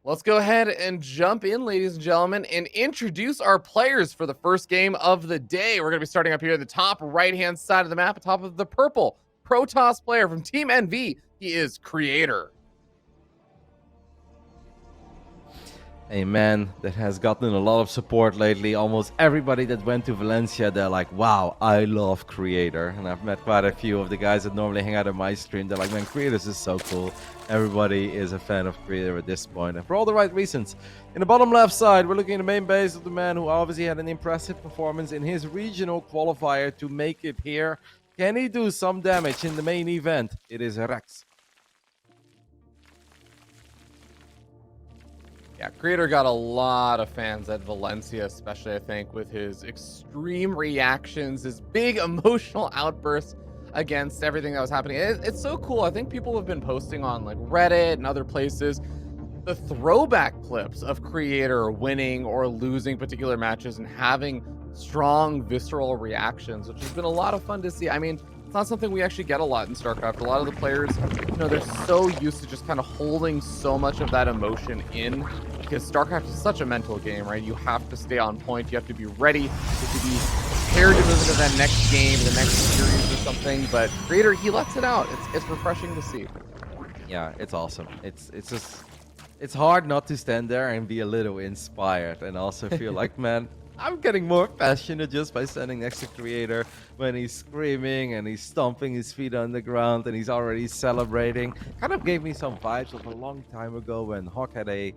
Let's go ahead and jump in, ladies and gentlemen, and introduce our players for the first game of the day. We're going to be starting up here at the top right-hand side of the map, atop of the purple Protoss player from Team NV. He is Creator. A man that has gotten a lot of support lately. Almost everybody that went to Valencia, they're like, wow, I love Creator. And I've met quite a few of the guys that normally hang out on my stream. They're like, man, Creators is so cool. Everybody is a fan of Creator at this point, and for all the right reasons. In the bottom left side, we're looking at the main base of the man who obviously had an impressive performance in his regional qualifier to make it here. Can he do some damage in the main event? It is Rex. Yeah, Creator got a lot of fans at Valencia, especially, I think, with his extreme reactions, his big emotional outbursts against everything that was happening. It's so cool. I think people have been posting on like Reddit and other places the throwback clips of Creator winning or losing particular matches and having strong visceral reactions, which has been a lot of fun to see. I mean, it's not something we actually get a lot in StarCraft. A lot of the players, they're so used to just kind of holding so much of that emotion in, because StarCraft is such a mental game, right? You have to stay on point. You have to be ready. You have to be prepared to move into that next game, the next series or something. But Creator, he lets it out. It's refreshing to see. Yeah, it's awesome. It's hard not to stand there and be a little inspired and also feel like, man, I'm getting more passionate just by standing next to Creator when he's screaming and he's stomping his feet on the ground and he's already celebrating. Kind of gave me some vibes of a long time ago when Hawk had a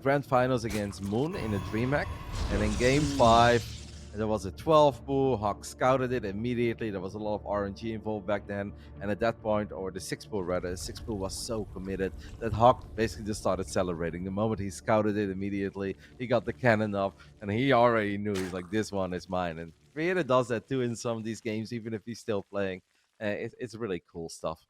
grand finals against Moon in a DreamHack, and in game 5 there was a 12 pool. Hawk scouted it immediately. There was a lot of RNG involved back then, and at that point, or the 6 pool rather, the 6 pool was so committed that Hawk basically just started celebrating. The moment he scouted it immediately, he got the cannon up, and he already knew. He's like, this one is mine. And Creator does that too in some of these games, even if he's still playing. It's really cool stuff.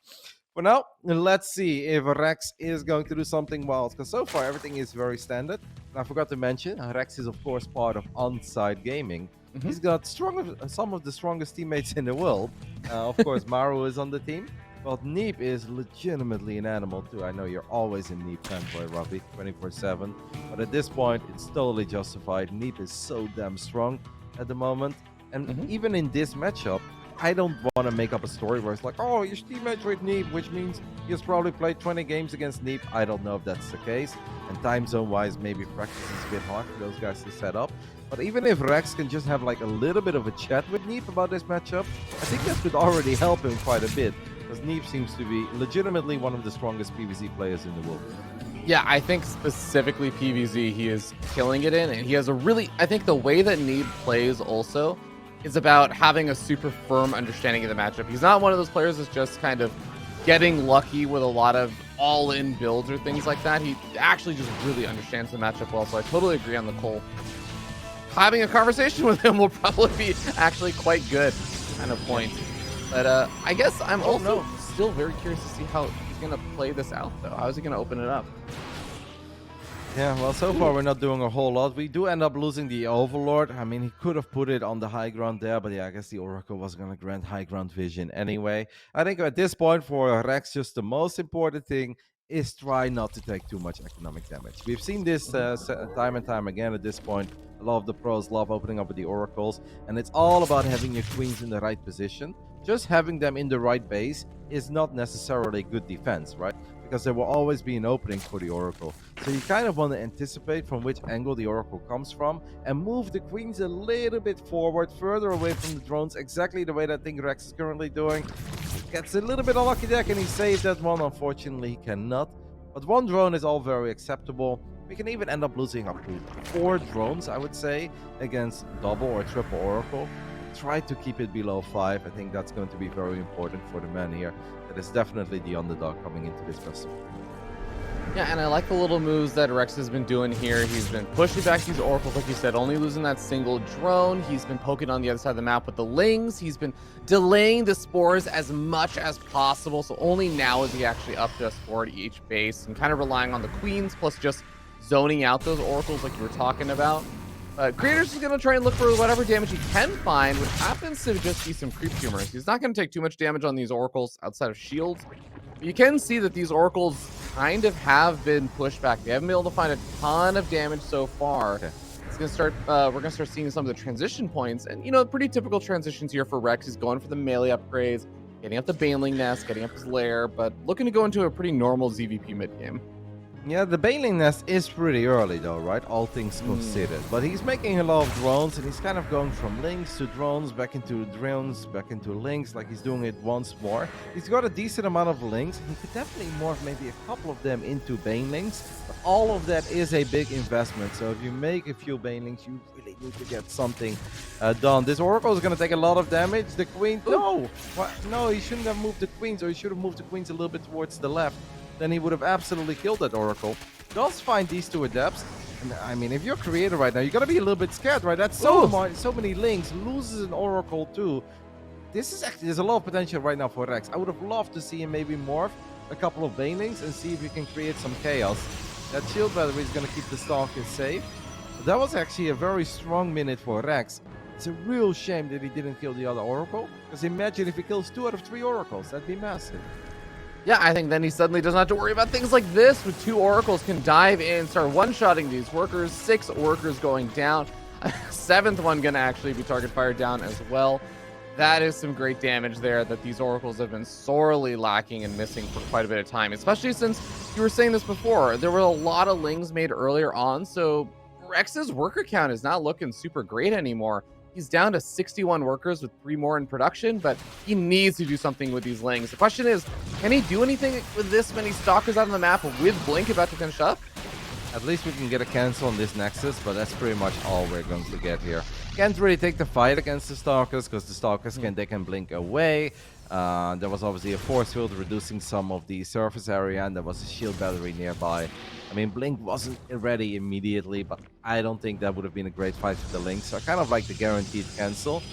For now, let's see if Rex is going to do something wild, because so far everything is very standard. And I forgot to mention, Rex is of course part of On-Site Gaming. He's got some of the strongest teammates in the world. Of course, Maru is on the team, but Neep is legitimately an animal too. I know you're always in Neep fanboy, Robbie, 24/7. But at this point, it's totally justified. Neep is so damn strong at the moment. And even in this matchup, I don't want to make up a story where it's like, oh, your teammates with Neep, which means he's probably played 20 games against Neep. I don't know if that's the case. And time zone wise, maybe practice is a bit hard for those guys to set up. But even if Rex can just have like a little bit of a chat with Neep about this matchup, I think that could already help him quite a bit, because Neep seems to be legitimately one of the strongest PvZ players in the world. Yeah, I think specifically PvZ, he is killing it in, and he has a really, I think the way that Neeb plays also is about having a super firm understanding of the matchup. He's not one of those players that's just kind of getting lucky with a lot of all-in builds or things like that. He actually just really understands the matchup well, so I totally agree on the Cole. Having a conversation with him will probably be actually quite good kind of point. But I guess I'm also still very curious to see how he's going to play this out, though. How is he going to open it up? Yeah, well, so far we're not doing a whole lot. We do end up losing the Overlord. I mean, he could have put it on the high ground there, but yeah, I guess the Oracle was going to grant high ground vision anyway. I think at this point for Rex, just the most important thing is try not to take too much economic damage. We've seen this time and time again at this point. A lot of the pros love opening up with the Oracles, and it's all about having your queens in the right position. Just having them in the right base is not necessarily good defense, right? Because there will always be an opening for the Oracle. So you kind of want to anticipate from which angle the Oracle comes from and move the queens a little bit forward, further away from the drones, exactly the way that I think Rex is currently doing. Gets a little bit unlucky there. Can he save that one? Unfortunately, he cannot. But one drone is all very acceptable. We can even end up losing up to 4 drones, I would say, against double or triple Oracle. Try to keep it below 5. I think that's going to be very important for the man here. That is definitely the underdog coming into this festival. Yeah, and I like the little moves that Rex has been doing here. He's been pushing back these Oracles, like you said, only losing that single drone. He's been poking on the other side of the map with the Lings. He's been delaying the Spores as much as possible, so only now is he actually up to a Spore at each base and kind of relying on the Queens, plus just zoning out those Oracles like you were talking about. Creator's just going to try and look for whatever damage he can find, which happens to just be some creep tumors. He's not going to take too much damage on these Oracles outside of shields. But you can see that these Oracles kind of have been pushed back. They haven't been able to find a ton of damage so far. Okay. It's gonna start. We're gonna start seeing some of the transition points, and you know, pretty typical transitions here for Rex. He's going for the melee upgrades, getting up the Baneling Nest, getting up his lair, but looking to go into a pretty normal ZVP mid game. Yeah, the Baneling Nest is pretty early though, right? All things considered. But he's making a lot of drones, and he's kind of going from links to drones, back into drones, back into links, like he's doing it once more. He's got a decent amount of links. He could definitely morph maybe a couple of them into Banelings, but all of that is a big investment. So if you make a few Banelings, you really need to get something done. This Oracle is going to take a lot of damage. The Queen, no! What? No, he shouldn't have moved the Queens, or he should have moved the Queens a little bit towards the left. Then he would have absolutely killed that Oracle. Does find these two Adepts. And I mean, if you're a creator right now, you gotta be a little bit scared, right? That's so many links. Loses an Oracle too. This is actually, there's a lot of potential right now for Rex. I would have loved to see him maybe morph a couple of Banelings and see if he can create some chaos. That shield battery is gonna keep the Stalkers safe. But that was actually a very strong minute for Rex. It's a real shame that he didn't kill the other Oracle. Because imagine if he kills 2 out of 3 Oracles. That'd be massive. Yeah, I think then he suddenly doesn't have to worry about things like this. With 2 Oracles, can dive in, start one-shotting these workers. 6 workers going down. 7th one gonna actually be target fired down as well. That is some great damage there that these Oracles have been sorely lacking and missing for quite a bit of time. Especially since you were saying this before, there were a lot of lings made earlier on, so Rex's worker count is not looking super great anymore. He's down to 61 workers with 3 more in production, but he needs to do something with these lings. The question is, can he do anything with this many Stalkers out on the map with Blink about to finish up? At least we can get a cancel on this Nexus, but that's pretty much all we're going to get here. Can't really take the fight against the Stalkers, because the Stalkers they can blink away. There was obviously a force field reducing some of the surface area, and there was a shield battery nearby. I mean, Blink wasn't ready immediately, but I don't think that would have been a great fight for the Link. So I kind of like the guaranteed cancel.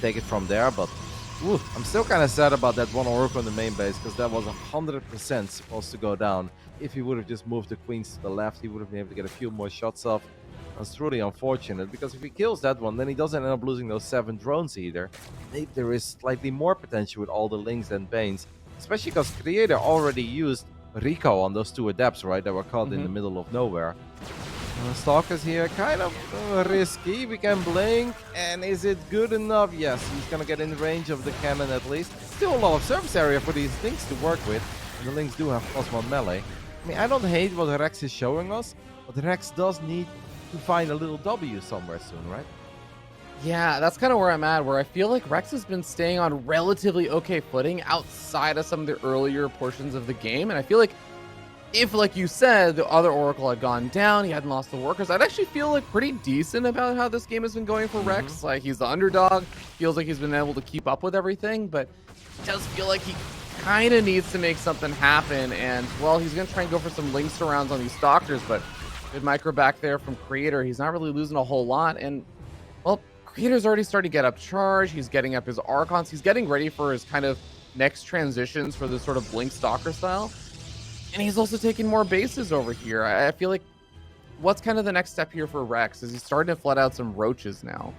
Take it from there, but I'm still kind of sad about that one Oracle in the main base, because that was 100% supposed to go down. If he would have just moved the Queens to the left, he would have been able to get a few more shots off. That's truly unfortunate, because if he kills that one, then he doesn't end up losing those 7 drones either. I think there is slightly more potential with all the Links than Banes, especially because Creator already used Rico on those 2 Adepts, right? That were caught in the middle of nowhere. Stalkers here, kind of risky. We can blink, and is it good enough? Yes, he's gonna get in range of the cannon at least. Still a lot of surface area for these Links to work with, and the Links do have +1 melee. I mean, I don't hate what Rex is showing us, but Rex does need to find a little W somewhere soon, right? Yeah, that's kind of where I'm at, where I feel like Rex has been staying on relatively okay footing outside of some of the earlier portions of the game. And I feel like if, like you said, the other Oracle had gone down, he hadn't lost the workers, I'd actually feel like pretty decent about how this game has been going for Rex. Like, he's the underdog, feels like he's been able to keep up with everything, but it does feel like he kind of needs to make something happen. And, well, he's going to try and go for some link surrounds on these Stalkers, but good micro back there from Creator. He's not really losing a whole lot. And, well, Creator's already starting to get up charge. He's getting up his Archons. He's getting ready for his kind of next transitions for this sort of Blink Stalker style. And he's also taking more bases over here. I feel like what's kind of the next step here for Rex? Is he's starting to flood out some roaches now?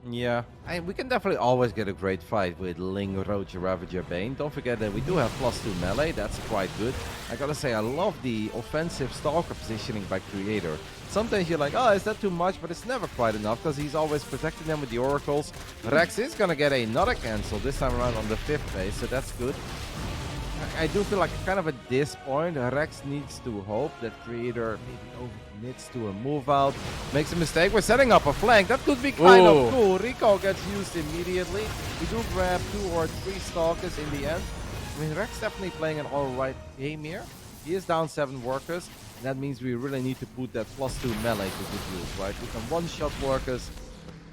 Yeah, we can definitely always get a great fight with Ling, Roach, Ravager, Bane. Don't forget that we do have +2 melee. That's quite good. I gotta say, I love the offensive Stalker positioning by Creator. Sometimes you're like, oh, is that too much? But it's never quite enough, because he's always protecting them with the Oracles. Rex is gonna get another cancel this time around on the 5th base, so that's good. I do feel like kind of at this point, Rex needs to hope that Creator maybe overcommits to a move out, makes a mistake. We're setting up a flank. That could be kind of cool. Rico gets used immediately. We do grab 2 or 3 Stalkers in the end. I mean, Rex definitely playing an alright game here. He is down 7 workers. And that means we really need to put that +2 melee to good use, right? We can one-shot workers.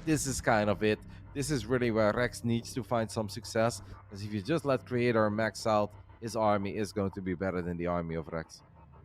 This is kind of it. This is really where Rex needs to find some success. Because if you just let Creator max out, his army is going to be better than the army of Rex.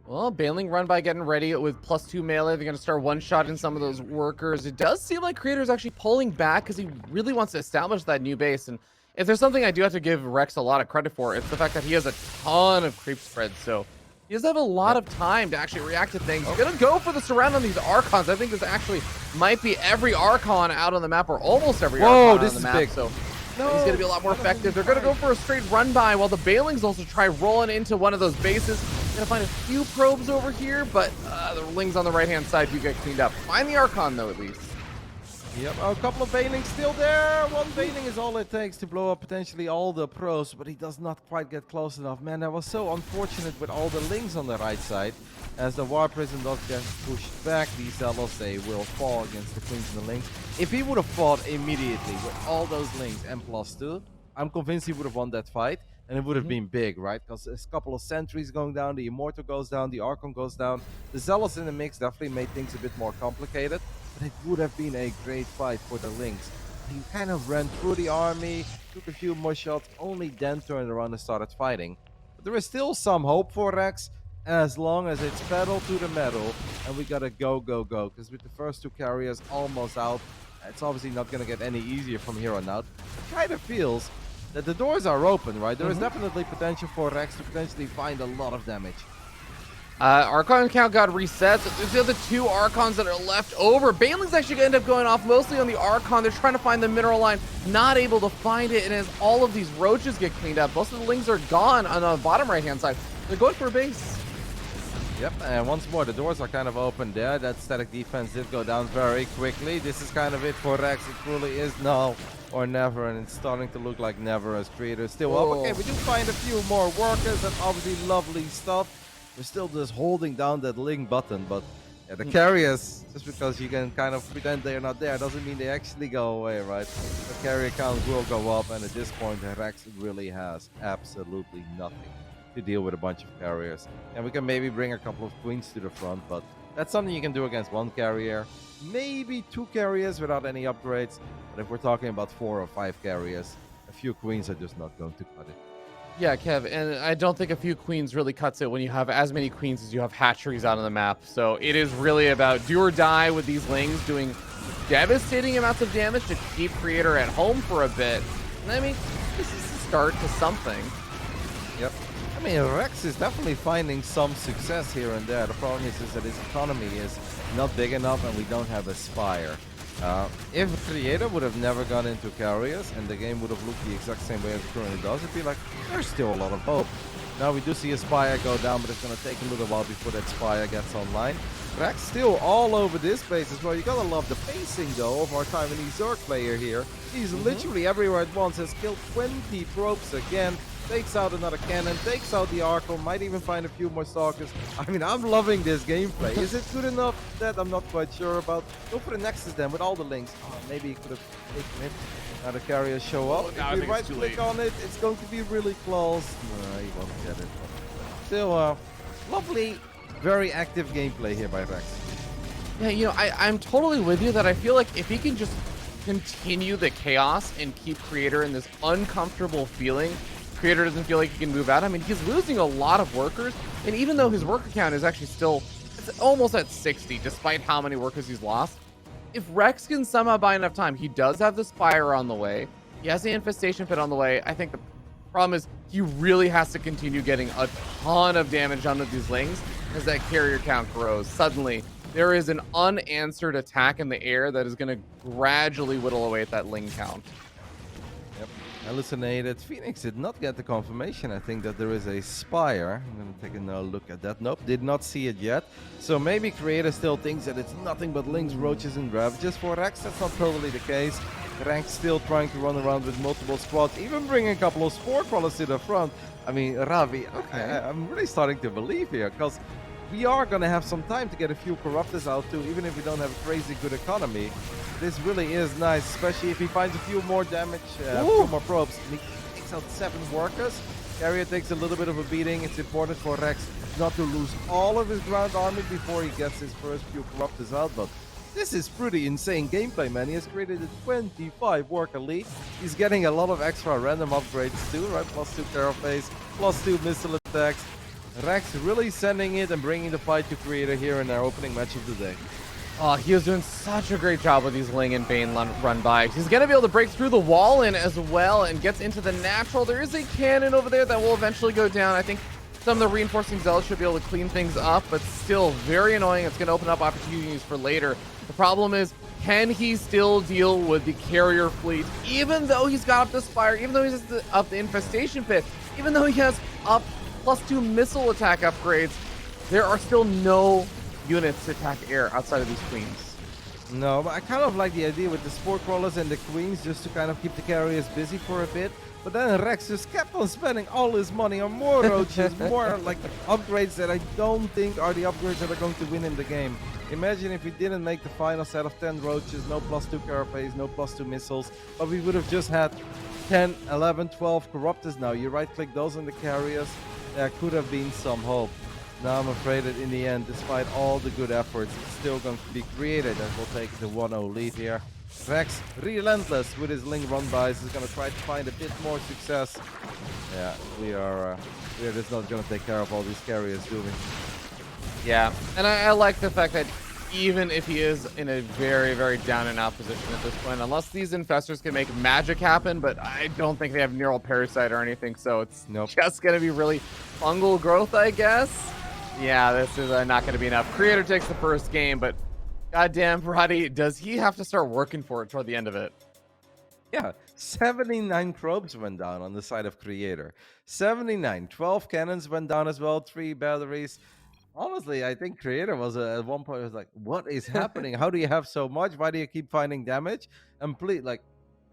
Well, Baneling run by getting ready with +2 melee. They're going to start one-shotting some of those workers. It does seem like Creator's actually pulling back because he really wants to establish that new base. And if there's something I do have to give Rex a lot of credit for, it's the fact that he has a ton of creep spread. So he does have a lot of time to actually react to things. He's going to go for the surround on these Archons. I think this actually might be every Archon out on the map, or almost every Archon on the map. Big. So he's going to be a lot more effective. They're going to go for a straight run by while the Banelings also try rolling into one of those bases. Gonna find a few probes over here, but the Lings on the right-hand side do get cleaned up. Find the Archon, though, at least. Yep, a couple of Banelings still there. One Baneling is all it takes to blow up potentially all the pros, but he does not quite get close enough. Man, that was so unfortunate with all the Lings on the right side. As the War Prison does get pushed back, these Zealots, they will fall against the Queens and the Lings. If he would have fought immediately with all those Lings and +2, I'm convinced he would have won that fight. And it would have been big, right? Because there's a couple of sentries going down, the Immortal goes down, the Archon goes down. The Zealots in the mix definitely made things a bit more complicated. But it would have been a great fight for the Lynx. He kind of ran through the army, took a few more shots, only then turned around and started fighting. But there is still some hope for Rex, as long as it's pedal to the metal, and we gotta go, go, go. Because with the first two carriers almost out, it's obviously not gonna get any easier from here on out. It kind of feels that the doors are open, right? There is definitely potential for Rex to potentially find a lot of damage. Archon count got reset. So there's the other two Archons that are left over. Baneling's actually going to end up going off mostly on the Archon. They're trying to find the mineral line, not able to find it. And as all of these roaches get cleaned up, most of the Lings are gone on the bottom right-hand side. They're going for a base. Yep, and once more, the doors are kind of open there. That static defense did go down very quickly. This is kind of it for Rex. It truly is now or never, and it's starting to look like never as creators still up. Okay, we do find a few more workers. That's obviously lovely stuff. We're still just holding down that link button, but yeah, the carriers, just because you can kind of pretend they're not there, doesn't mean they actually go away, right? The carrier count will go up, and at this point, Rex really has absolutely nothing to deal with a bunch of carriers. And we can maybe bring a couple of queens to the front, but that's something you can do against one carrier, maybe two carriers without any upgrades. But if we're talking about 4 or 5 carriers, a few queens are just not going to cut it. Yeah, Kev, and I don't think a few queens really cuts it when you have as many queens as you have hatcheries out on the map. So it is really about do or die with these Lings doing devastating amounts of damage to keep Creator at home for a bit. And I mean, this is the start to something. Yep. I mean, Rex is definitely finding some success here and there. The problem is that his economy is not big enough and we don't have a Spire. If Creator would have never gone into carriers and the game would have looked the exact same way as it currently does, it'd be like, there's still a lot of hope. Now we do see a Spire go down, but it's going to take a little while before that Spire gets online. Rex still all over this base as well. You gotta love the pacing though of our Taiwanese Zerg player here. He's literally everywhere at once, has killed 20 probes again. Takes out another cannon, takes out the Archon, might even find a few more Stalkers. I mean, I'm loving this gameplay. Is it good enough? That I'm not quite sure about. Go for the Nexus then with all the Lings. Oh, maybe he could have taken it. Now the carriers show up. If we right click on it, it's going to be really close. No, he won't get it. Still, lovely, very active gameplay here by Rex. Yeah, you know, I'm totally with you that I feel like if he can just continue the chaos and keep Creator in this uncomfortable feeling, Creator doesn't feel like he can move out. I mean, he's losing a lot of workers, and even though his worker count is actually still it's almost at 60, despite how many workers he's lost, if Rex can somehow buy enough time, he does have the Spire on the way, he has the Infestation Pit on the way. I think the problem is he really has to continue getting a ton of damage onto these Lings as that carrier count grows. Suddenly, there is an unanswered attack in the air that is going to gradually whittle away at that Ling count. Yep. Hallucinated. Phoenix did not get the confirmation. I think that there is a Spire. I'm going to take another look at that. Nope, did not see it yet. So maybe Creator still thinks that it's nothing but Lings, Roaches, and Ravages for Rex. That's not totally the case. Rex still trying to run around with multiple squads, even bringing a couple of Spore Crawlers to the front. I mean, Ravi, I'm really starting to believe here, because we are going to have some time to get a few Corruptors out too, even if we don't have a crazy good economy. This really is nice, especially if he finds a few more damage, a few more probes. And he takes out 7 workers. Carrier takes a little bit of a beating. It's important for Rex not to lose all of his ground army before he gets his first few Corruptors out, but this is pretty insane gameplay, man. He has created a 25 worker lead. He's getting a lot of extra random upgrades too, right? +2 Carapace, +2 missile attacks. Rex really sending it and bringing the fight to Creator here in our opening match of the day. Oh, he was doing such a great job with these Ling and Bane run by. He's going to be able to break through the wall in as well and gets into the natural. There is a cannon over there that will eventually go down. I think some of the reinforcing zealots should be able to clean things up, but still very annoying. It's going to open up opportunities for later. The problem is, can he still deal with the carrier fleet, even though he's got up the Spire, even though he's up the Infestation Pit, even though he has up +2 missile attack upgrades, there are still no units to attack air outside of these queens. No, but I kind of like the idea with the spore crawlers and the queens just to kind of keep the carriers busy for a bit. But then Rex just kept on spending all his money on more roaches, more like upgrades that I don't think are the upgrades that are going to win in the game. Imagine if we didn't make the final set of 10 roaches, no +2 carapace, no +2 missiles, but we would have just had 10, 11, 12 corruptors now. You right-click those on the carriers, there could have been some hope. Now I'm afraid that in the end, despite all the good efforts, it's still going to be Creator that will take the 1-0 lead here. Rex, relentless with his Ling run-bys, is going to try to find a bit more success. Yeah, we are just not going to take care of all these carriers, do we? Yeah, and I like the fact that even if he is in a very, very down and out position at this point, unless these infestors can make magic happen, but I don't think they have neural parasite or anything, so it's just going to be really fungal growth, I guess. Yeah, this is not going to be enough. Creator takes the first game, but goddamn, Roddy, does he have to start working for it toward the end of it? Yeah, 79 probes went down on the side of Creator. 79. 12 cannons went down as well, 3 batteries. Honestly, I think Creator was at one point was like, what is happening? How do you have so much? Why do you keep finding damage? And like,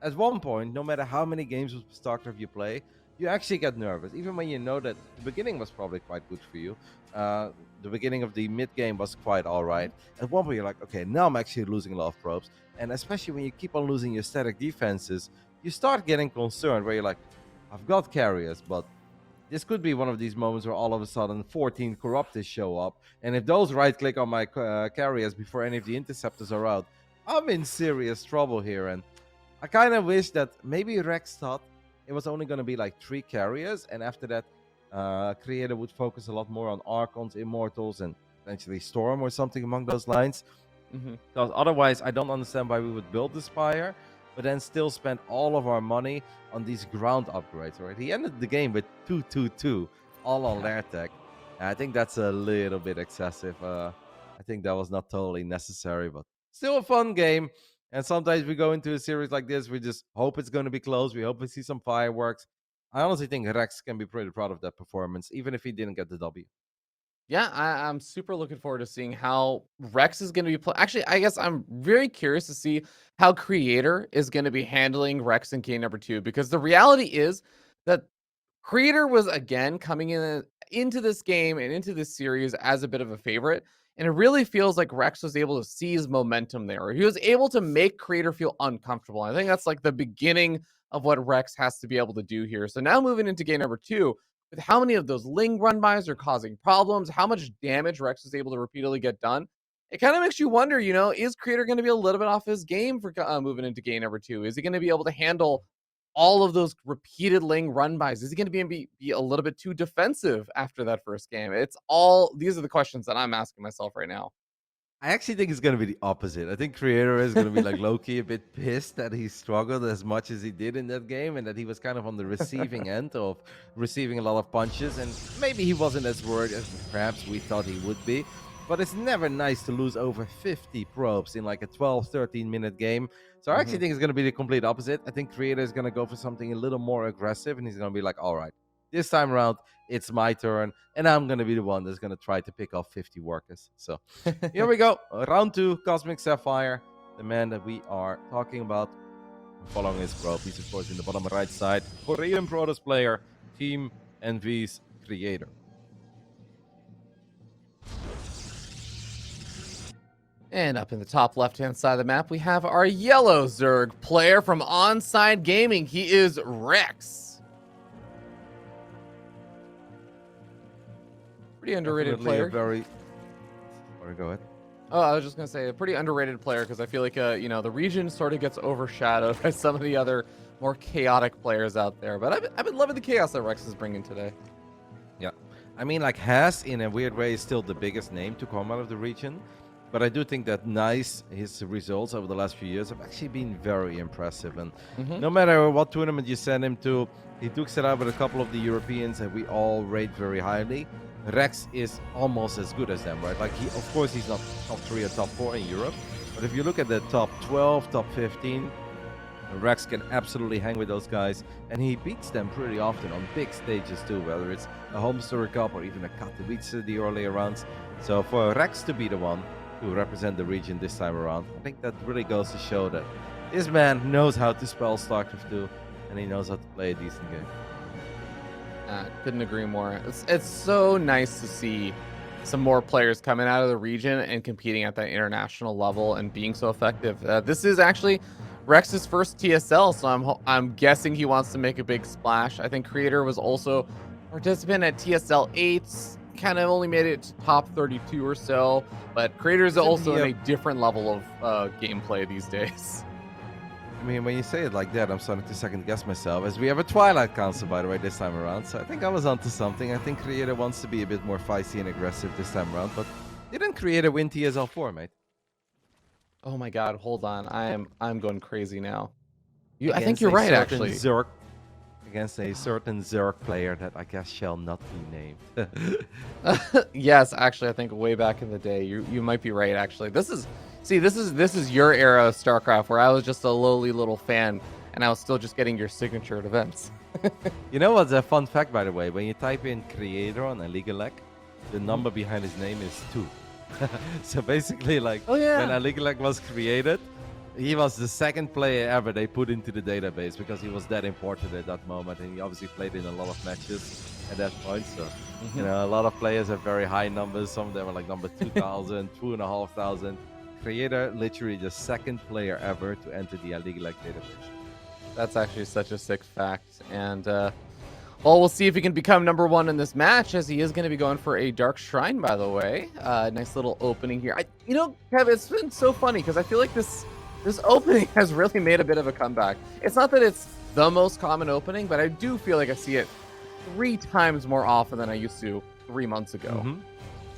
at one point, no matter how many games with StarCraft you play, you actually get nervous, even when you know that the beginning was probably quite good for you. The beginning of the mid game was quite all right. At one point, you're like, okay, now I'm actually losing a lot of probes. And especially when you keep on losing your static defenses, you start getting concerned where you're like, I've got carriers, but this could be one of these moments where all of a sudden 14 corruptors show up. And if those right-click on my carriers before any of the interceptors are out, I'm in serious trouble here. And I kind of wish that maybe Rex thought it was only going to be like 3 carriers. And after that, Creator would focus a lot more on Archons, Immortals, and eventually Storm or something among those lines. Because otherwise, I don't understand why we would build the Spire, but then still spend all of our money on these ground upgrades. Right? He ended the game with 2-2-2, all on lair tech. I think that's a little bit excessive. I think that was not totally necessary, but still a fun game. And sometimes we go into a series like this, we just hope it's going to be close. We hope we see some fireworks. I honestly think Rex can be pretty proud of that performance, even if he didn't get the W. Yeah, I'm super looking forward to seeing how Rex is going to be playing. Actually, I guess I'm very curious to see how Creator is going to be handling Rex in game number 2, because the reality is that Creator was again coming into this game and into this series as a bit of a favorite, and it really feels like Rex was able to seize momentum there. He was able to make Creator feel uncomfortable. I think that's like the beginning of what Rex has to be able to do here. So now moving into game number 2, with how many of those Ling run-bys are causing problems, how much damage Rex is able to repeatedly get done, it kind of makes you wonder, is Creator going to be a little bit off his game for moving into game number 2? Is he going to be able to handle all of those repeated Ling run-bys? Is he going to be a little bit too defensive after that first game? These are the questions that I'm asking myself right now. I actually think it's going to be the opposite. I think Creator is going to be like low-key a bit pissed that he struggled as much as he did in that game and that he was kind of on the receiving end of receiving a lot of punches. And maybe he wasn't as worried as perhaps we thought he would be. But it's never nice to lose over 50 probes in like a 12, 13-minute game. So I actually think it's going to be the complete opposite. I think Creator is going to go for something a little more aggressive, and he's going to be like, all right, this time around, it's my turn, and I'm going to be the one that's going to try to pick off 50 workers. So here we go. Round 2, Cosmic Sapphire, the man that we are talking about. Following his probe, he's of course in the bottom right side. Korean Protoss player, Team NV's Creator. And up in the top left-hand side of the map, we have our yellow Zerg player from Onside Gaming. He is Rex. Pretty underrated player. Sorry, go ahead. Oh, I was just going to say, a pretty underrated player, because I feel like, the region sort of gets overshadowed by some of the other more chaotic players out there. But I've been loving the chaos that Rex is bringing today. Yeah. I mean, like, Haas, in a weird way, is still the biggest name to come out of the region. But I do think that his results over the last few years have actually been very impressive. And no matter what tournament you send him to, he dukes it out with a couple of the Europeans that we all rate very highly. Rex is almost as good as them, right? Like, of course, he's not top 3 or top 4 in Europe. But if you look at the top 12, top 15, Rex can absolutely hang with those guys. And he beats them pretty often on big stages too, whether it's a Homesteader Cup or even a Katowice the earlier rounds. So for Rex to be the one to represent the region this time around, I think that really goes to show that this man knows how to spell StarCraft 2 and he knows how to play a decent game. Couldn't agree more. It's so nice to see some more players coming out of the region and competing at that international level and being so effective. This is actually Rex's first TSL, so I'm guessing he wants to make a big splash. I think Creator was also participant at TSL 8, kind of only made it to top 32 or so, but Creator is also in a different level of gameplay these days. I mean, when you say it like that, I'm starting to second guess myself, as we have a Twilight Council, by the way, this time around. So I think I was onto something. I think Creator wants to be a bit more feisty and aggressive this time around, but didn't Creator win TSL 4, mate? Oh my God, hold on. I'm going crazy now. I think you're right, actually. Zerg, against a certain Zerg player that I guess shall not be named. Yes, actually, I think way back in the day, you might be right. Actually, this is your era of StarCraft, where I was just a lowly little fan, and I was still just getting your signature at events. You know what's a fun fact, by the way? When you type in Creator on a League the number behind his name is 2. So basically, like, when Aligalek was created, he was the second player ever they put into the database because he was that important at that moment, and he obviously played in a lot of matches at that point. So, you know, a lot of players have very high numbers. Some of them are like number 2,000, 2,500. Creator, literally the second player ever to enter the Aligalek database. That's actually such a sick fact, and well, we'll see if he can become number 1 in this match, as he is going to be going for a Dark Shrine, by the way. Nice little opening here. You know, Kev, it's been so funny because I feel like this opening has really made a bit of a comeback. It's not that it's the most common opening, but I do feel like I see it 3 times more often than I used to 3 months ago.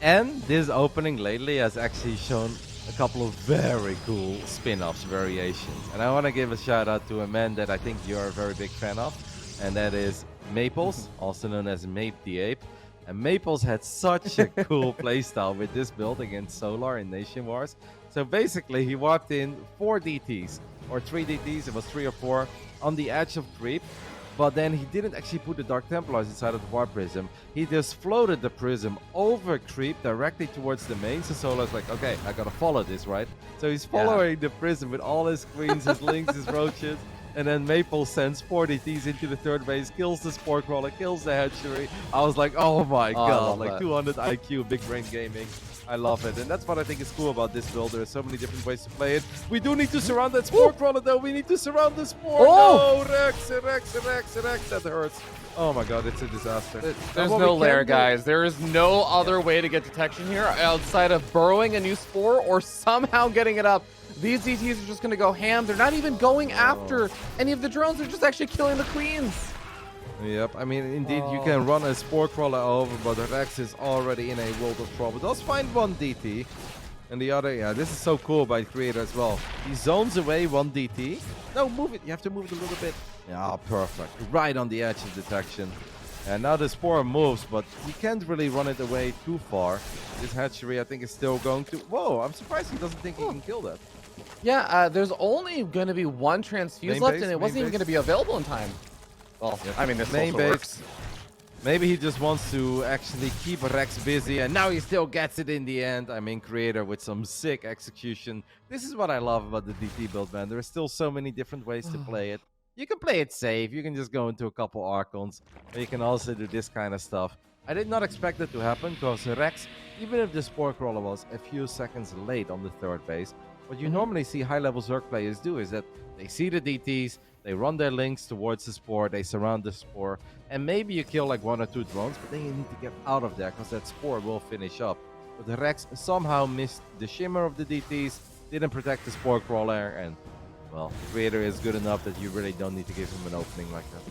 And this opening lately has actually shown a couple of very cool spin-offs, variations. And I want to give a shout out to a man that I think you're a very big fan of, and that is Maples, also known as Mape the Ape. And Maples had such a cool playstyle with this build against Solar in Nation Wars. So basically, he walked in 4 DTs, or 3 DTs, it was 3 or 4, on the edge of creep. But then he didn't actually put the Dark Templars inside of the War Prism. He just floated the Prism over creep directly towards the main. So Solar's like, okay, I gotta follow this, right? So he's following the Prism with all his queens, his links, his roaches. And then Maple sends 4 DTs into the third base, kills the Spore Crawler, kills the Hatchery. I was like, oh my god, like 200 IQ, big brain gaming. I love it. And that's what I think is cool about this build. There are so many different ways to play it. We do need to surround that Spore Crawler, though. We need to surround the Spore. Oh! No, Rex, that hurts. Oh my god, it's a disaster. There's no lair, guys. There is no other way to get detection here outside of burrowing a new Spore or somehow getting it up. These DTs are just going to go ham. They're not even going after any of the drones. They're just actually killing the queens. Yep, I mean, indeed, you can run a Spore Crawler over, but Rex is already in a world of trouble. Does find 1 DT. And the other, this is so cool by Creator as well. He zones away 1 DT. No, move it. You have to move it a little bit. Yeah, perfect. Right on the edge of detection. And now the Spore moves, but he can't really run it away too far. This Hatchery, I think, is still going to... Whoa, I'm surprised he doesn't think he can kill that. Yeah, there's only going to be 1 transfuse left, and it wasn't even going to be available in time. Well, I mean, this also works. Maybe he just wants to actually keep Rex busy, and now he still gets it in the end. I mean, Creator with some sick execution. This is what I love about the DT build, man. There are still so many different ways to play it. You can play it safe. You can just go into a couple Archons, but you can also do this kind of stuff. I did not expect it to happen, because Rex, even if the Spore Crawler was a few seconds late on the third base, what you normally see high-level Zerg players do is that they see the DTs, they run their links towards the Spore, they surround the Spore, and maybe you kill like 1 or 2 drones, but then you need to get out of there because that Spore will finish up. But the Rex somehow missed the shimmer of the DTs, didn't protect the Spore Crawler, and, well, Creator is good enough that you really don't need to give him an opening like that.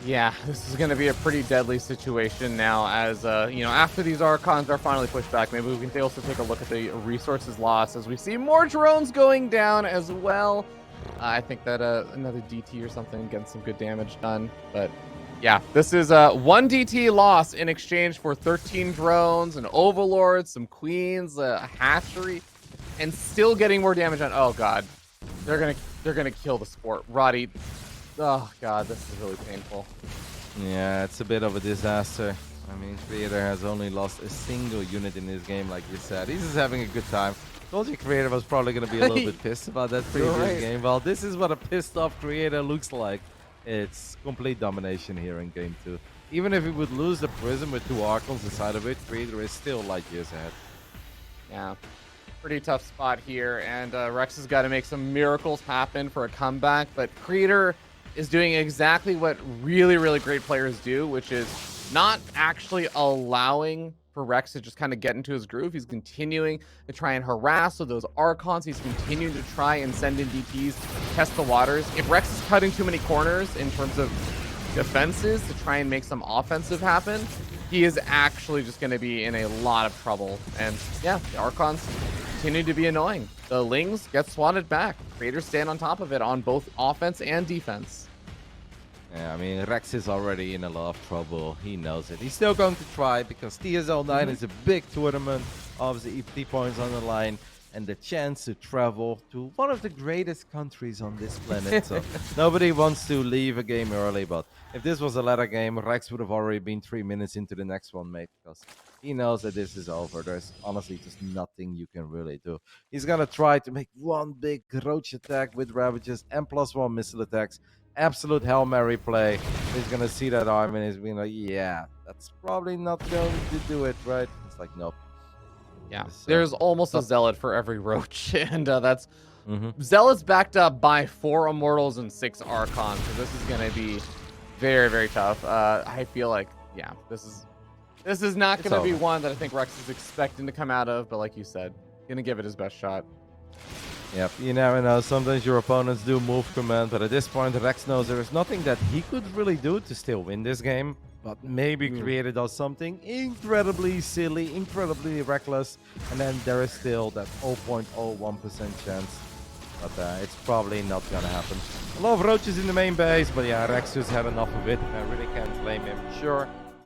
Yeah, this is going to be a pretty deadly situation now as, you know, after these Archons are finally pushed back, maybe we can also take a look at the resources lost as we see more drones going down as well. I think that another DT or something getting some good damage done. But yeah, this is 1 DT loss in exchange for 13 drones, an Overlord, some Queens, a Hatchery, and still getting more damage on. Oh god, they're gonna kill the Sport. Roddy. Oh god, this is really painful. Yeah, it's a bit of a disaster. I mean, Creator has only lost a single unit in this game, like you said. He's just having a good time. Told you Creator was probably going to be a little bit pissed about that previous right. game. Well, this is what a pissed off Creator looks like. It's complete domination here in game 2. Even if he would lose the Prism with 2 Archons inside of it, Creator is still light years ahead. Yeah. Pretty tough spot here, and Rex has got to make some miracles happen for a comeback, but Creator is doing exactly what really, really great players do, which is not actually allowing for Rex to just kind of get into his groove. He's continuing to try and harass with those Archons. He's continuing to try and send in DPs, test the waters. If Rex is cutting too many corners in terms of defenses to try and make some offensive happen, he is actually just going to be in a lot of trouble. And yeah, the Archons continue to be annoying. The Lings get swatted back. Creators stand on top of it on both offense and defense. Yeah, I mean, Rex is already in a lot of trouble. He knows it. He's still going to try because TSL 9 is a big tournament. Obviously, EPT points on the line and the chance to travel to one of the greatest countries on this planet. So nobody wants to leave a game early, but if this was a ladder game, Rex would have already been 3 minutes into the next one, mate, because he knows that this is over. There's honestly just nothing you can really do. He's going to try to make one big roach attack with Ravages and +1 missile attacks. Absolute Hail Mary play. He's going to see that arm and he's being like, yeah, that's probably not going to do it, right? It's like, nope. Yeah, there's almost a tough. Zealot for every Roach, and that's Zealot's backed up by 4 Immortals and 6 Archons, so this is going to be very, very tough. I feel like, yeah, this is not going to be one that I think Rex is expecting to come out of, but like you said, going to give it his best shot. Yep, you never know. Sometimes your opponents do move command, but at this point, Rex knows there is nothing that he could really do to still win this game. But maybe Creator does something incredibly silly, incredibly reckless, and then there is still that 0.01% chance. But it's probably not gonna happen. A lot of roaches in the main base, but yeah, Rex just had enough of it. I really can't blame him. Sure,